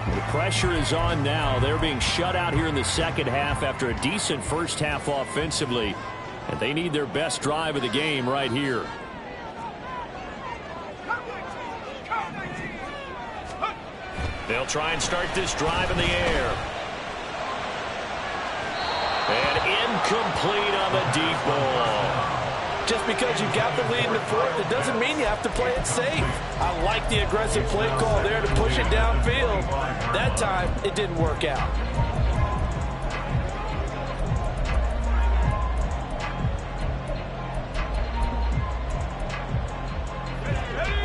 The pressure is on now. They're being shut out here in the second half after a decent first half offensively. And they need their best drive of the game right here. They'll try and start this drive in the air. And incomplete on the deep ball. Just because you got the lead in the fourth, it doesn't mean you have to play it safe. I like the aggressive play call there to push it downfield. That time, it didn't work out.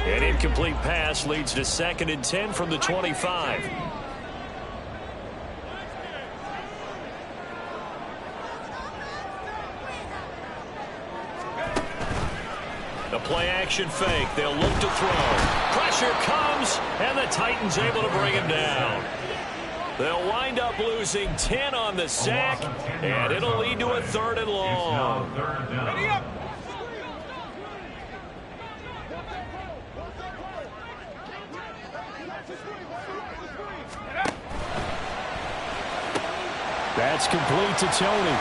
An incomplete pass leads to 2nd and 10 from the 25. The play-action fake. They'll look to throw. Pressure comes, and the Titans able to bring him down. They'll wind up losing 10 on the sack, and it'll lead to a 3rd and long. Ready up. That's complete to Tony.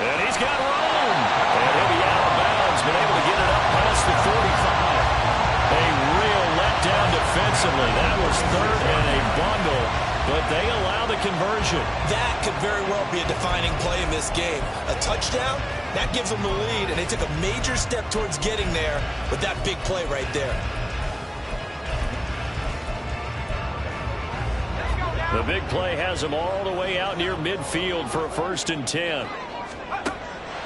And he's got room. And he'll be out of bounds, been able to get it up past the 45. A real letdown defensively. That was 3rd and a bundle, but they allow the conversion. That could very well be a defining play in this game. A touchdown, that gives them the lead, and they took a major step towards getting there with that big play right there. The big play has them all the way out near midfield for a 1st and 10.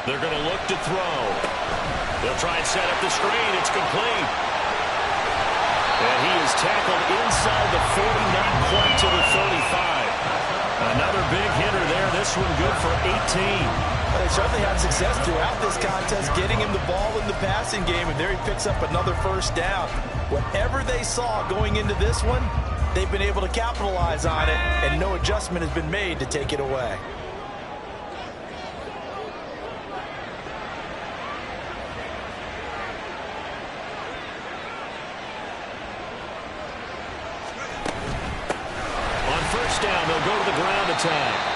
They're going to look to throw. They'll try and set up the screen. It's complete. And he is tackled inside the 40, not quite to the 35. Another big hitter there. This one good for 18. They certainly had success throughout this contest, getting him the ball in the passing game, and there he picks up another 1st down. Whatever they saw going into this one, they've been able to capitalize on it, and no adjustment has been made to take it away. On 1st down, they'll go to the ground attack.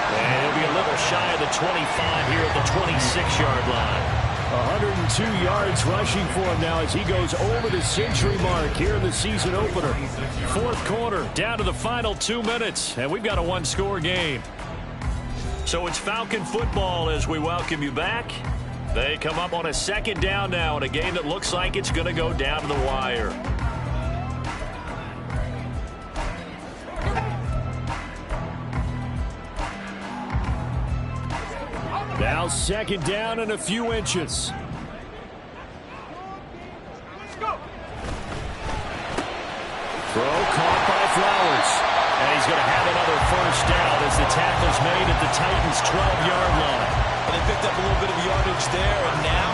And he'll be a little shy of the 25 here at the 26-yard line. 102 yards rushing for him now as he goes over the century mark here in the season opener. 4th quarter, down to the final 2 minutes, and we've got a 1-score game. So it's Falcon football as we welcome you back. They come up on a 2nd down now in a game that looks like it's going to go down to the wire. Now 2nd down and a few inches. Throw caught by Flowers. And he's going to have another 1st down as the tackle's made at the Titans' 12-yard line. And they picked up a little bit of yardage there, and now,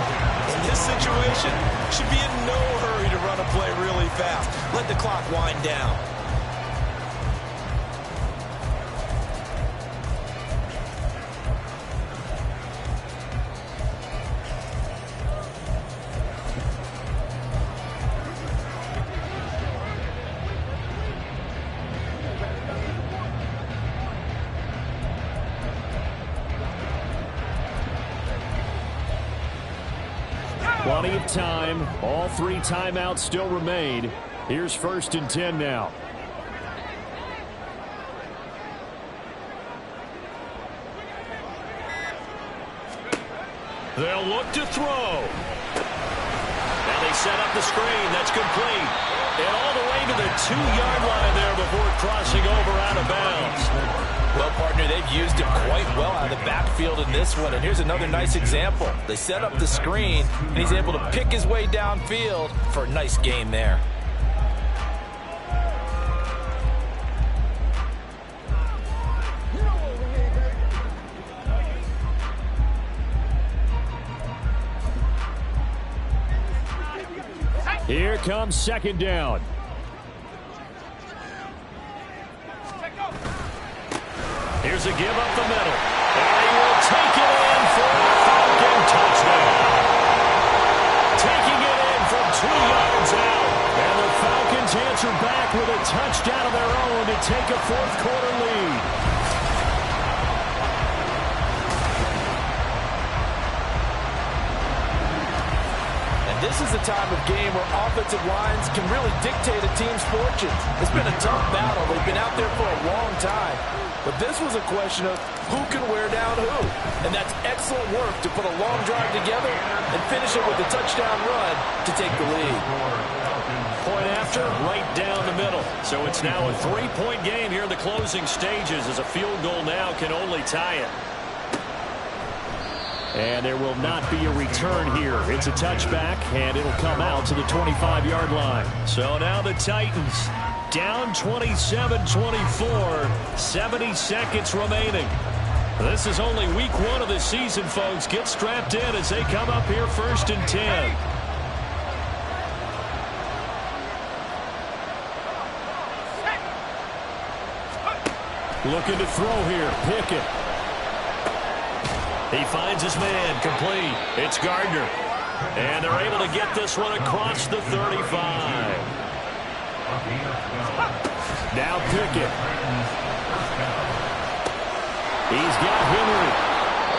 in this situation, should be in no hurry to run a play really fast. Let the clock wind down. Plenty of time. All 3 timeouts still remain. Here's 1st and 10 now. They'll look to throw. And they set up the screen. That's complete. And all the way to the 2-yard line there before crossing over out of bounds. Well, partner, they've used him quite well out of the backfield in this one. And here's another nice example. They set up the screen, and he's able to pick his way downfield for a nice gain there. Here comes 2nd down. Here's a give up the middle. And he will take it in for a Falcon touchdown. Taking it in from 2 yards out. And the Falcons answer back with a touchdown of their own to take a fourth-quarter lead. This is the time of game where offensive lines can really dictate a team's fortunes. It's been a tough battle. They've been out there for a long time. But this was a question of who can wear down who. And that's excellent work to put a long drive together and finish it with a touchdown run to take the lead. Point after, right down the middle. So it's now a 3-point game here in the closing stages as a field goal now can only tie it. And there will not be a return here. It's a touchback, and it'll come out to the 25-yard line. So now the Titans down 27-24, 70 seconds remaining. This is only week 1 of the season, folks. Get strapped in as they come up here 1st and 10. Looking to throw here, Pickett. He finds his man, complete. It's Gardner. And they're able to get this one across the 35. Now Pickett. He's got Henry.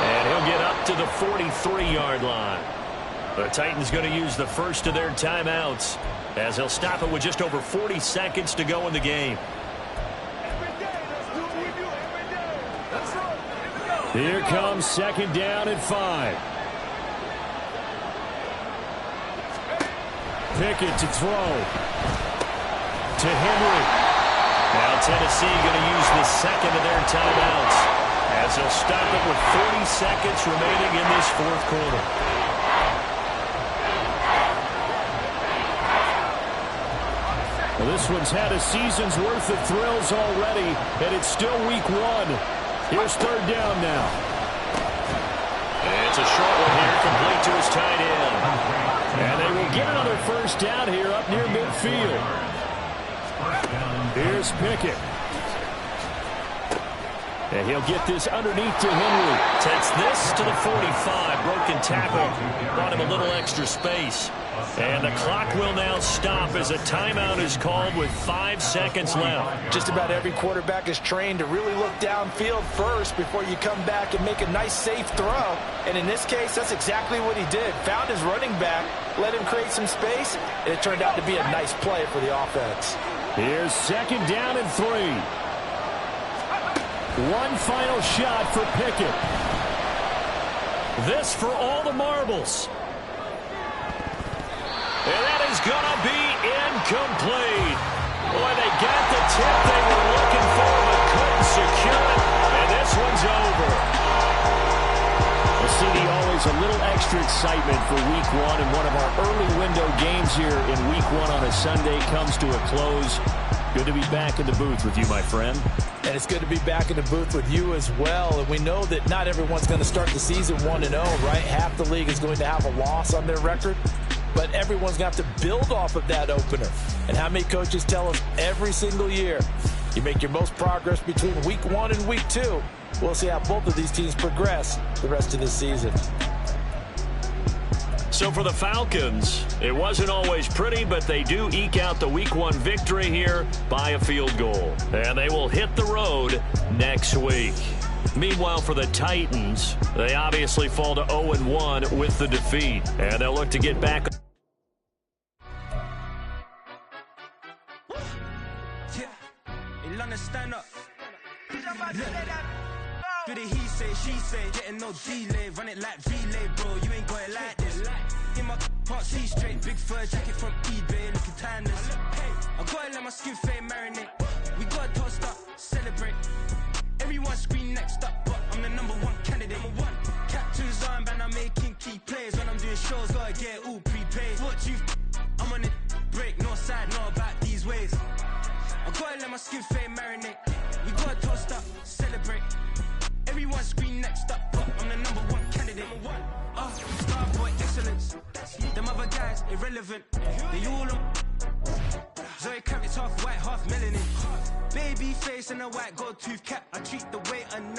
And he'll get up to the 43-yard line. The Titans going to use the first of their timeouts as they'll stop it with just over 40 seconds to go in the game. Here comes 2nd down and 5. Pickett to throw. To Henry. Now Tennessee going to use the second of their timeouts as they'll stop it with 40 seconds remaining in this fourth quarter. Well, this one's had a season's worth of thrills already, and it's still week 1. Here's 3rd down now. It's a short one here, complete to his tight end. And they will get another 1st down here up near midfield. Here's Pickett. And he'll get this underneath to Henry. Takes this to the 45. Broken tackle. Brought him a little extra space. And the clock will now stop as a timeout is called with 5 seconds left. Just about every quarterback is trained to really look downfield first before you come back and make a nice, safe throw. And in this case, that's exactly what he did. Found his running back, let him create some space, and it turned out to be a nice play for the offense. Here's 2nd down and 3. One final shot for Pickett. This for all the marbles. And that is going to be incomplete. Boy, they got the tip they were looking for, but couldn't secure it. And this one's over. Well, CD, always a little extra excitement for week 1. And one of our early window games here in week 1 on a Sunday comes to a close. Good to be back in the booth with you, my friend. And it's good to be back in the booth with you as well. And we know that not everyone's going to start the season 1-0, right? Half the league is going to have a loss on their record. But everyone's going to have to build off of that opener. And how many coaches tell us every single year, you make your most progress between week 1 and week 2. We'll see how both of these teams progress the rest of this season. So for the Falcons, it wasn't always pretty, but they do eke out the week 1 victory here by a field goal. And they will hit the road next week. Meanwhile, for the Titans, they obviously fall to 0-1 with the defeat. And they'll look to get back. Stand up. Do the he say, she say, getting no delay, run it like relay, bro. You ain't got it like this. In my can't see straight, big fur jacket from eBay, looking timeless. I gotta let my skin fade marinate. We gotta toast up, celebrate. Everyone scream next up, but I'm the #1 candidate. Captain's armband, I'm making key plays. When I'm doing shows, gotta get all prepaid. What you I'm on it, break, no side, no about these ways. I gotta let my skin fade marinate. We gotta toast up, celebrate. Everyone scream next up, but I'm the #1 candidate. Starboy excellence. Them other guys irrelevant. They all on. Zoe Kravitz half white, half melanin. Baby face and a white gold tooth cap. I treat the weight and